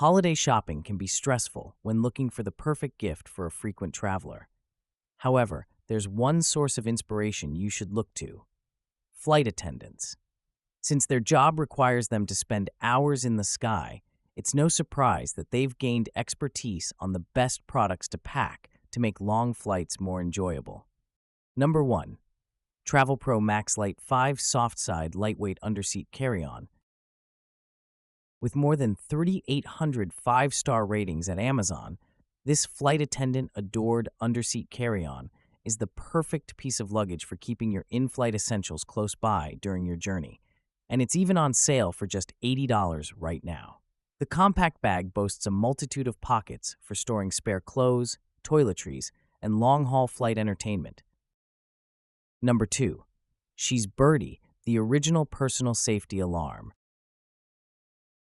Holiday shopping can be stressful when looking for the perfect gift for a frequent traveler. However, there's one source of inspiration you should look to: flight attendants. Since their job requires them to spend hours in the sky, it's no surprise that they've gained expertise on the best products to pack to make long flights more enjoyable. Number 1. Travelpro Maxlite 5 Softside Lightweight Underseat Carry-On. With more than 3,800 five-star ratings at Amazon, this flight attendant adored underseat carry-on is the perfect piece of luggage for keeping your in-flight essentials close by during your journey, and it's even on sale for just $80 right now. The compact bag boasts a multitude of pockets for storing spare clothes, toiletries, and long-haul flight entertainment. Number 2. She's Birdie, the original personal safety alarm.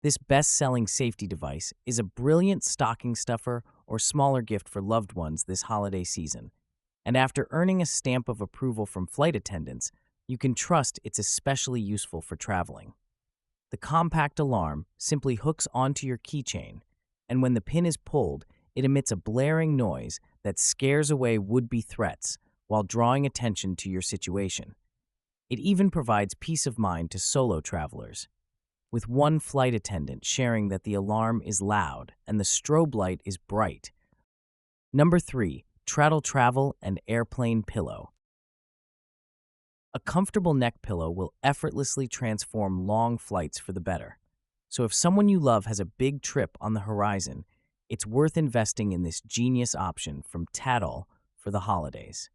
This best-selling safety device is a brilliant stocking stuffer or smaller gift for loved ones this holiday season. And after earning a stamp of approval from flight attendants, you can trust it's especially useful for traveling. The compact alarm simply hooks onto your keychain, and when the pin is pulled, it emits a blaring noise that scares away would-be threats while drawing attention to your situation. It even provides peace of mind to solo travelers, with one flight attendant sharing that the alarm is loud and the strobe light is bright. Number 3. Trtl Travel and Airplane Pillow. A comfortable neck pillow will effortlessly transform long flights for the better. So if someone you love has a big trip on the horizon, it's worth investing in this genius option from Trtl for the holidays.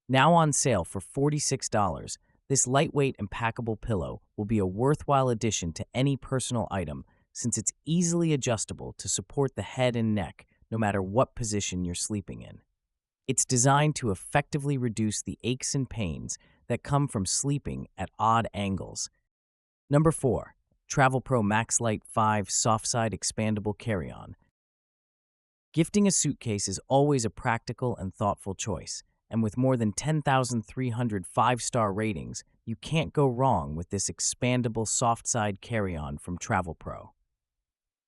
Now on sale for $46, this lightweight and packable pillow will be a worthwhile addition to any personal item since it's easily adjustable to support the head and neck no matter what position you're sleeping in. It's designed to effectively reduce the aches and pains that come from sleeping at odd angles. Number 4. Travelpro Maxlite 5 Softside Expandable Carry-On. Gifting a suitcase is always a practical and thoughtful choice, and with more than 10,300 five-star ratings, you can't go wrong with this expandable soft-side carry-on from Travelpro.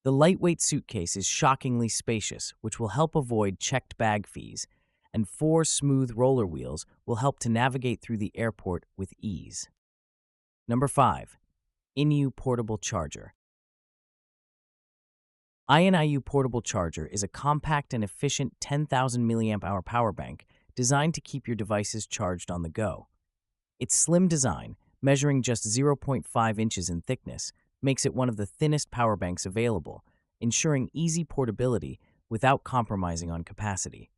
The lightweight suitcase is shockingly spacious, which will help avoid checked bag fees, and 4 smooth roller wheels will help to navigate through the airport with ease. Number 5. Iniu Portable Charger. Iniu Portable Charger is a compact and efficient 10,000 mAh power bank designed to keep your devices charged on the go. Its slim design, measuring just 0.5 inches in thickness, makes it one of the thinnest power banks available, ensuring easy portability without compromising on capacity.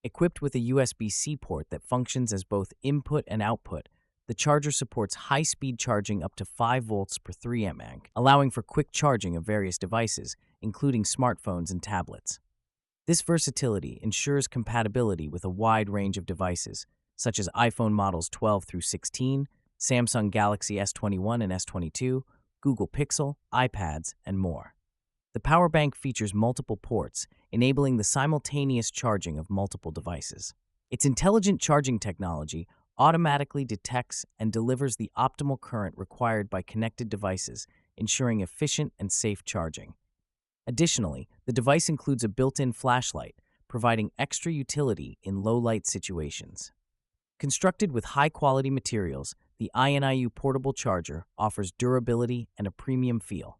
Equipped with a USB-C port that functions as both input and output, the charger supports high-speed charging up to 5 volts per 3 mAh, allowing for quick charging of various devices, including smartphones and tablets. This versatility ensures compatibility with a wide range of devices, such as iPhone models 12 through 16, Samsung Galaxy S21 and S22, Google Pixel, iPads, and more. The power bank features multiple ports, enabling the simultaneous charging of multiple devices. Its intelligent charging technology automatically detects and delivers the optimal current required by connected devices, ensuring efficient and safe charging. Additionally, the device includes a built-in flashlight, providing extra utility in low-light situations. Constructed with high-quality materials, the Iniu portable charger offers durability and a premium feel.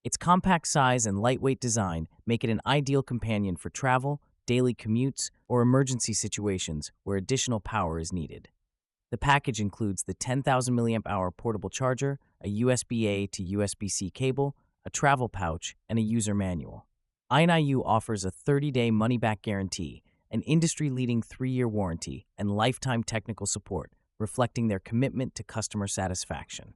Its compact size and lightweight design make it an ideal companion for travel, daily commutes, or emergency situations where additional power is needed. The package includes the 10,000 mAh portable charger, a USB-A to USB-C cable, a travel pouch, and a user manual. Iniu offers a 30-day money-back guarantee, an industry-leading 3-year warranty, and lifetime technical support, reflecting their commitment to customer satisfaction.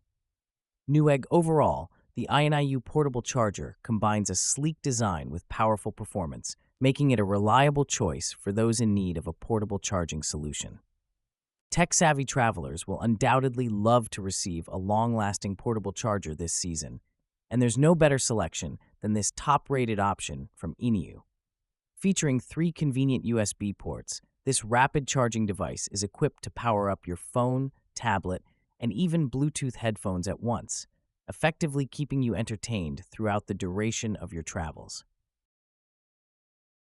Newegg overall, the Iniu portable charger combines a sleek design with powerful performance, making it a reliable choice for those in need of a portable charging solution. Tech-savvy travelers will undoubtedly love to receive a long-lasting portable charger this season, and there's no better selection than this top-rated option from Iniu. Featuring 3 convenient USB ports, this rapid charging device is equipped to power up your phone, tablet, and even Bluetooth headphones at once, effectively keeping you entertained throughout the duration of your travels.